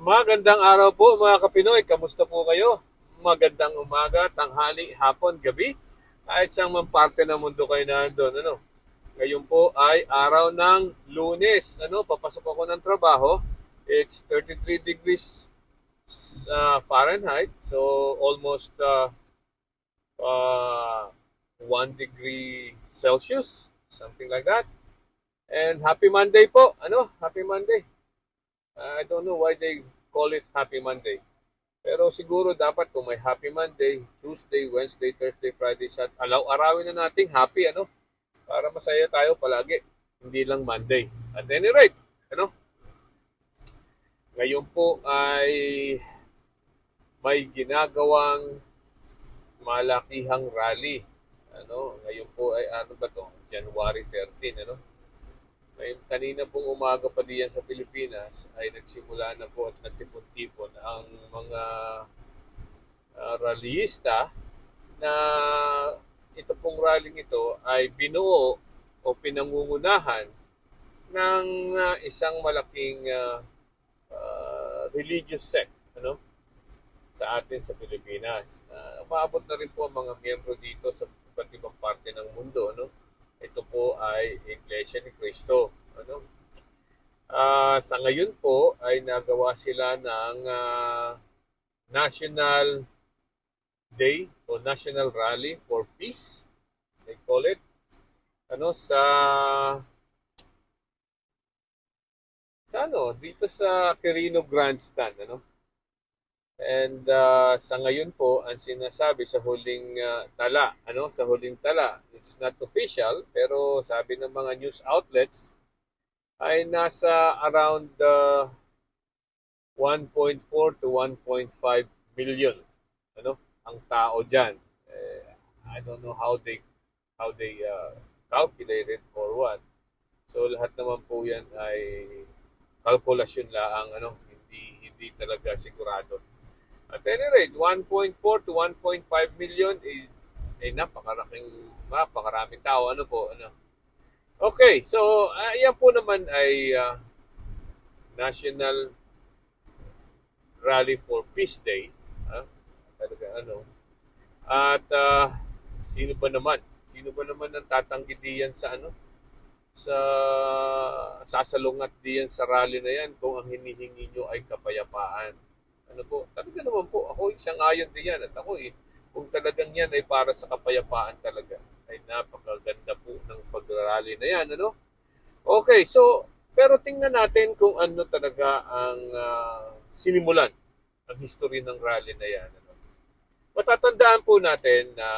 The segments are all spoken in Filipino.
Magandang araw po mga Kapinoy. Kamusta po kayo? Magandang umaga, tanghali, hapon, gabi. Kahit saan man parte ng mundo kayo nandun. Ngayon po ay araw ng Lunes. Papasok ako ng trabaho. It's 33 degrees Fahrenheit. So almost 1 degree Celsius. Something like that. And happy Monday po. Happy Monday. I don't know why they call it Happy Monday. Pero siguro dapat kung may Happy Monday, Tuesday, Wednesday, Thursday, Friday, Saturday, araw-arawin na nating happy, para masaya tayo palagi. Hindi lang Monday. At any rate, ngayon po ay may ginagawang malakihang rally. Ngayon po ay January 13, Kanina pong umaga pa diyan sa Pilipinas ay nagsimula na po at nagtipon-tipon ang mga rallyista na ito pong rallying ito ay binuo o pinangungunahan ng isang malaking religious sect sa atin sa Pilipinas. Umaabot na rin po ang mga miyembro dito sa iba't ibang parte ng mundo. Ito po ay Iglesia ni Cristo. Sa ngayon po ay nagawa sila ng National Day o National Rally for Peace, they call it. Dito sa Quirino Grandstand. And sa ngayon po, ang sinasabi sa huling tala, it's not official, pero sabi ng mga news outlets ay nasa around 1.4 to 1.5 million ang tao diyan. I don't know how they calculate it or what. So lahat naman po 'yan ay kalkulasyon lang, hindi talaga sigurado. At any rate, 1.4 to 1.5 million ay napakaraming tao. Okay, so yan po naman ay National Rally for Peace Day. At sino ba naman ang tatanggi diyan sa sasalungat diyan sa rally na yan kung ang hinihingi nyo ay kapayapaan? Talaga naman po, ako sang-ayon din yan. At ako kung talagang yan ay para sa kapayapaan talaga, ay napakaganda po ng pagrally na yan. Okay, so, pero tingnan natin kung ano talaga ang sinimulan, ang history ng rally na yan. Matatandaan po natin na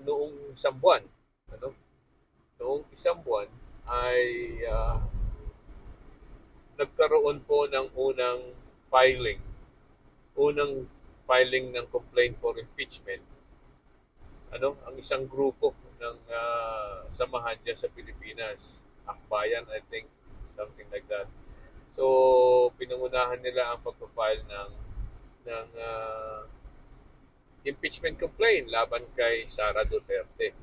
noong isang buwan, ay nagkaroon po ng unang filing ng complaint for impeachment. Ang isang grupo ng samahan dyan sa Pilipinas, Akbayan, I think, something like that. So, pinangunahan nila ang pag-file ng impeachment complaint laban kay Sara Duterte.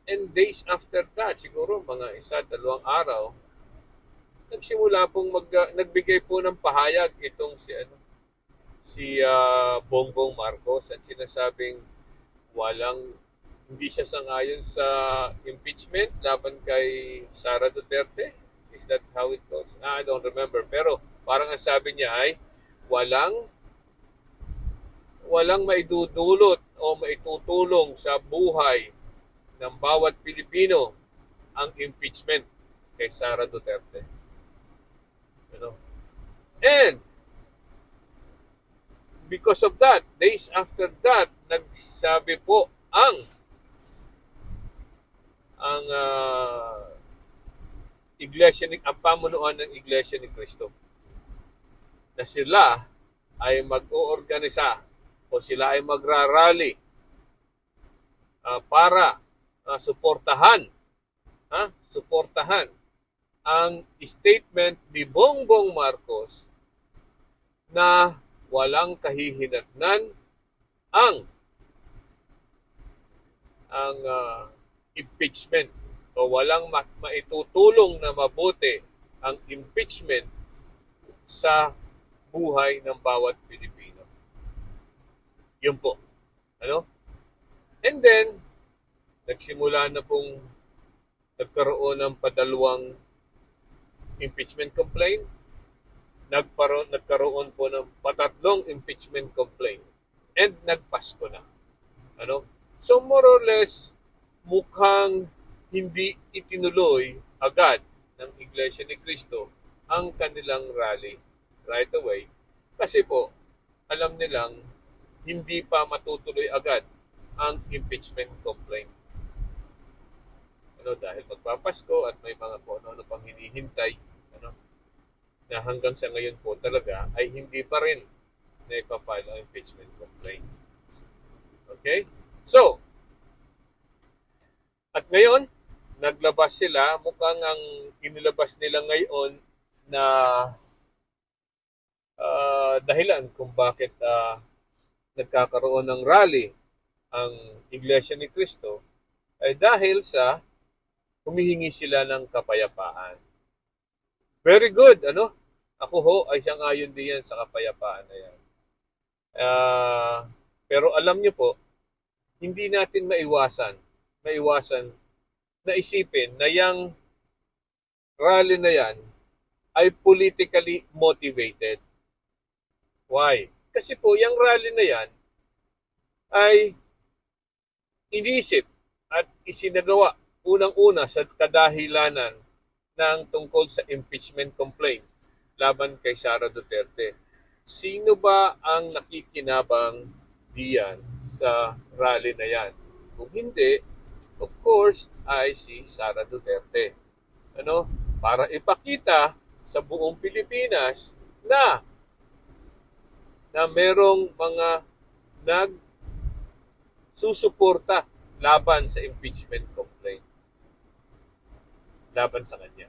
And days after that, siguro mga 1-2 araw, nagsimula pong nagbigay po ng pahayag itong si Bongbong Marcos at sinasabing hindi siya sangayon sa impeachment laban kay Sara Duterte. Is that how it goes? I don't remember. Pero parang ang sabi niya ay walang maidudulot o maitutulong sa buhay ng bawat Pilipino ang impeachment kay Sara Duterte. And because of that, days after that, nagsabi po ang pamunuan ng Iglesia ni Cristo na sila ay mag-oorganisa o sila ay magrarally para suportahan ang statement ni Bongbong Marcos na walang kahihinatnan ang impeachment o walang maitutulong na mabuti ang impeachment sa buhay ng bawat Pilipino. Yun po. Ano? And then, nagsimula na pong nagkaroon ng padalawang impeachment complaint. Nagkaroon po ng patatlong impeachment complaint. And nagpasko na. Ano? So more or less, mukhang hindi itinuloy agad ng Iglesia ni Cristo ang kanilang rally right away. Kasi po, alam nilang hindi pa matutuloy agad ang impeachment complaint. Ano, dahil magpapasko at may mga kung ano pang hinihintay, ano, na hanggang sa ngayon po talaga ay hindi pa rin na-file ang impeachment complaint. Okay? So, at ngayon, naglabas sila, mukhang ang inilabas nila ngayon na dahilan kung bakit nagkakaroon ng rally ang Iglesia ni Cristo ay dahil sa humihingi sila ng kapayapaan. Very good, ano? Ako ho ay sang-ayon din yan sa kapayapaan na yan. Pero alam niyo po, hindi natin maiwasan na isipin na yung rally na yan ay politically motivated. Why? Kasi po, yung rally na yan ay inisip at isinagawa unang-una sa kadahilanan ng tungkol sa impeachment complaint laban kay Sara Duterte. Sino ba ang nakikinabang diyan sa rally na yan? Kung hindi, of course, ay si Sara Duterte. Ano? Para ipakita sa buong Pilipinas na merong mga nagsusuporta laban sa impeachment complaint. Laban sa kanya.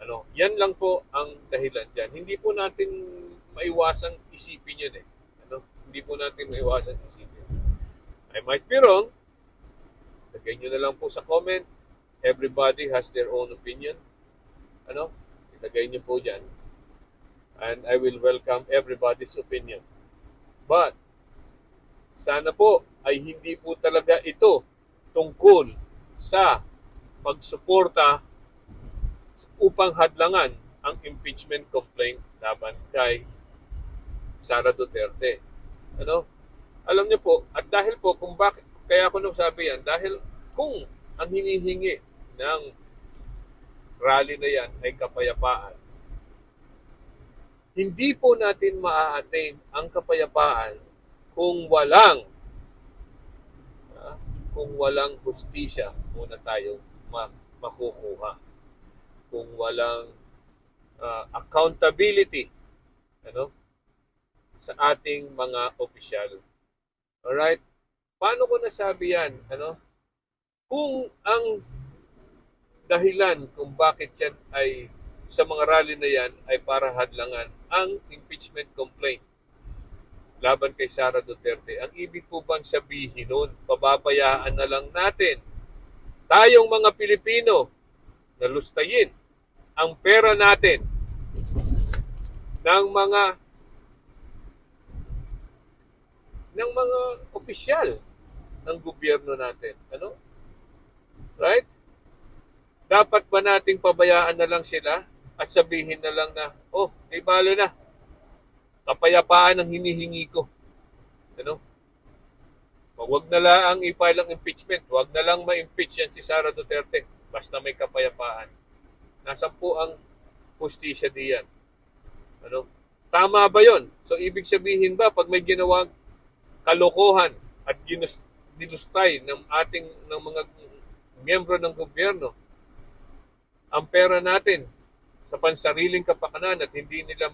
Ano? Yan lang po ang dahilan dyan. Hindi po natin maiwasang isipin yun eh. Ano? Hindi po natin maiwasang isipin. I might be wrong. Lagay nyo na lang po sa comment. Everybody has their own opinion. Ano? Ilagay nyo po dyan. And I will welcome everybody's opinion. But, sana po ay hindi po talaga ito tungkol sa pagsuporta upang hadlangan ang impeachment complaint laban kay Sara Duterte. Ano? Alam niyo po, at dahil po kung bakit, kaya ako nagsabi yan, dahil kung ang hinihingi ng rally na yan ay kapayapaan, hindi po natin maa-attain ang kapayapaan kung walang hustisya muna tayong makukuha. Kung walang accountability, ano, sa ating mga opisyal. Alright? Paano ko nasabi yan? Ano? Kung ang dahilan kung bakit yan ay sa mga rally na yan ay para hadlangan ang impeachment complaint laban kay Sara Duterte. Ang ibig po bang sabihin nun, pababayaan na lang natin tayong mga Pilipino na lustayin ang pera natin ng mga opisyal ng gobyerno natin. Ano? Right? Dapat ba nating pabayaan na lang sila at sabihin na lang na, oh, ay balo na. Kapayapaan ang hinihingi ko. Ano? Huwag na lang i-file ang impeachment. Huwag na lang ma-impeach yan si Sara Duterte. Basta may kapayapaan. Nasaan po ang hustisya diyan? Ano? Tama ba yon? So, ibig sabihin ba, pag may ginawang kalokohan at dinustay ng mga miyembro ng gobyerno, ang pera natin sa pansariling kapakanan at hindi nila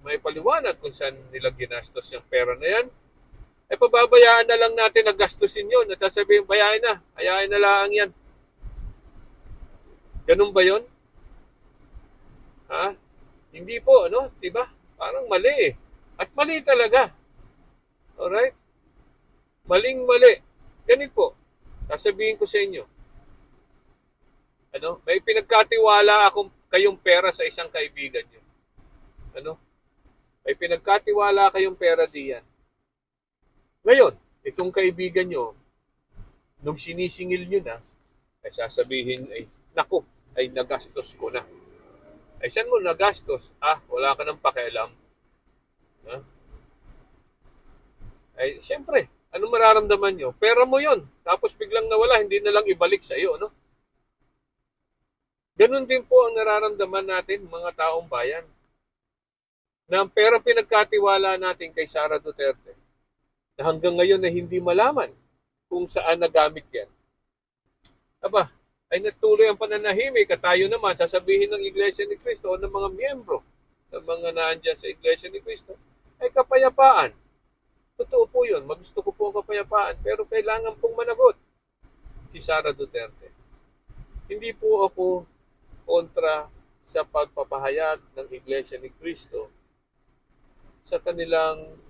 maipaliwanag kung saan nila ginastos yung pera na yan, ay pababayaan na lang natin na gastusin yun at sasabihin, hayaan na lang yan. Ganun ba yun? Ha? Hindi po, ano? Diba? Parang mali eh. At mali talaga. Alright? Maling-mali. Ganito po. Sasabihin ko sa inyo. Ano? May pinagkatiwala akong kayong pera sa isang kaibigan nyo. Ano? May pinagkatiwala kayong pera diyan. Ngayon, itong kaibigan nyo, nung sinisingil nyo na, ay sasabihin ay, naku, ay nagastos ko na. Ay saan mo nagastos? Wala ka ng pakialam. Ha? Ay, siyempre, ano mararamdaman nyo? Pera mo yon. Tapos biglang nawala, hindi na lang ibalik sa iyo, no? Ganun din po ang nararamdaman natin, mga taong bayan. Na ang pera pinagkatiwala natin kay Sara Duterte, na hanggang ngayon na hindi malaman kung saan nagamit yan. Aba, ay natuloy ang pananahimik at tayo naman sasabihin ng Iglesia ni Cristo o ng mga miyembro ng mga naandyan sa Iglesia ni Cristo ay kapayapaan. Totoo po yun. Magusto ko po ang kapayapaan. Pero kailangan pong managot si Sara Duterte. Hindi po ako kontra sa pagpapahayag ng Iglesia ni Cristo sa kanilang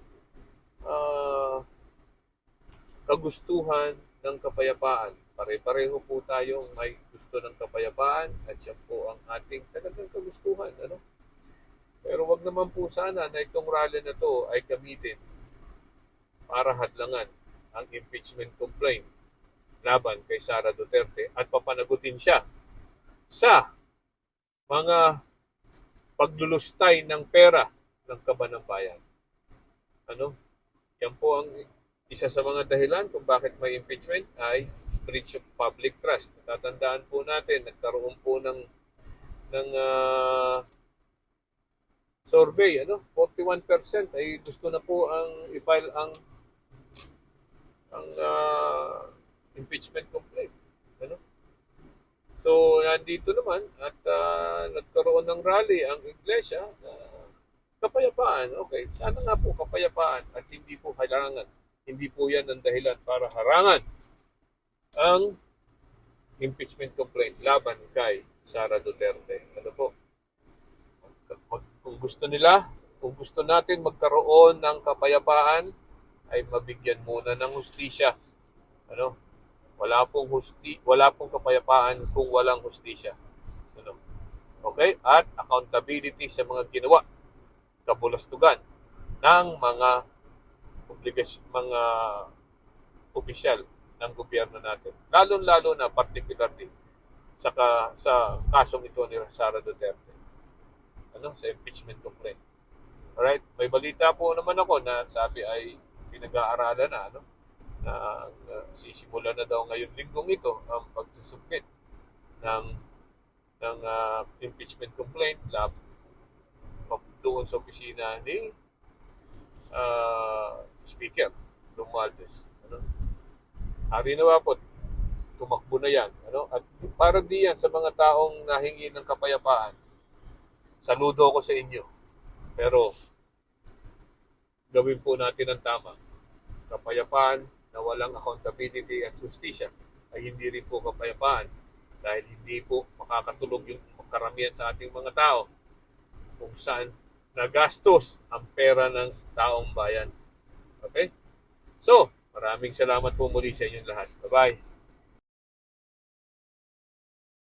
kagustuhan ng kapayapaan. Pare-pareho po tayong may gusto ng kapayapaan at siya po ang ating talagang kagustuhan. Ano? Pero wag naman po sana na itong rally na to ay gamitin para hadlangan ang impeachment complaint laban kay Sara Duterte at papanagutin siya sa mga paglulustay ng pera ng kaban ng bayan. Ano? Yan po ang isa sa mga dahilan kung bakit may impeachment ay breach of public trust. Tatandaan po natin, nagkaroon po ng survey, 41% ay gusto na po ang i-file ang impeachment complaint. Ano? So, nandito naman at nagkaroon ng rally ang iglesia kapayapaan. Okay, sana nga po kapayapaan at hindi po harangan. Hindi po yan ang dahilan para harangan ang impeachment complaint laban kay Sara Duterte. Ano po? Kung gusto nila, kung gusto natin magkaroon ng kapayapaan, ay mabigyan muna ng hustisya. Ano? Wala pong kapayapaan kung walang hustisya. Ano? Okay? At accountability sa mga ginawa, kabulastugan ng mga opisyal ng gobyerno natin. Lalo-lalo na particularly sa kasong ito ni Sara Duterte. Sa impeachment complaint. Alright? May balita po naman ako na sabi ay pinag-aaralan na, na sisimula na daw ngayon linggong ito ang pagsusubmit ng impeachment complaint doon sa opisina ni Speaker Romualdez. Hari na po, tumakbo na yan. At para diyan sa mga taong nahingi ng kapayapaan, saludo ko sa inyo. Pero gawin po natin ang tama. Kapayapaan na walang accountability at justisya ay hindi rin po kapayapaan dahil hindi po makakatulog yung karamihan sa ating mga tao kung saan nagastos ang pera ng taong bayan. Okay? So, maraming salamat po muli sa inyong lahat. Bye-bye.